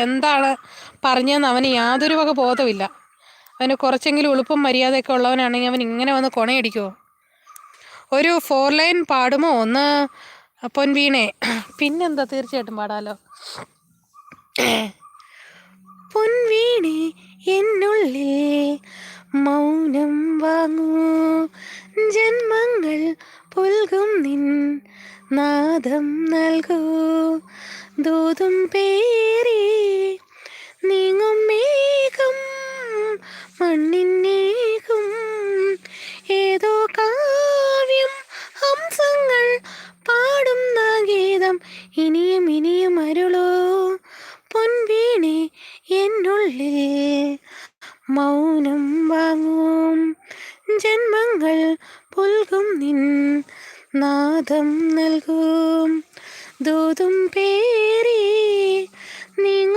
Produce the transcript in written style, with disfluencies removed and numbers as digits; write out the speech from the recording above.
എന്താണ് പറഞ്ഞതെന്ന് അവന് യാതൊരു വക ബോധമില്ല. അവന് കുറച്ചെങ്കിലും എളുപ്പം മര്യാദയൊക്കെ ഉള്ളവനാണെങ്കിൽ അവൻ ഇങ്ങനെ വന്ന് കൊണയടിക്കുമോ? ഒരു 4 ലൈൻ പാടുമോ ഒന്ന് പൊൻവീണേ? പിന്നെന്താ, തീർച്ചയായിട്ടും പാടാലോ. പൊൻവീണേ എന്നുള്ളിൽ മൗനം വാങ്ങൂ, ജന്മങ്ങൾ പുൽകും നിൻ നാദം നൽകൂ, ദൂതും പേരി നീങ്ങും മേഘം മണ്ണിനേകും ഏതോ കാവ്യം, ഹംസങ്ങൾ പാടുന്ന ഗീതം ഇനിയും ഇനിയും അരുളോ, പൊൻവീണേ എന്നുള്ളിൽ മൗനം വാങ്ങും, ജന്മങ്ങൾ പുൽകും നിൻ നാദം നൽകും, ദൂതും പേരി നീങ്ങും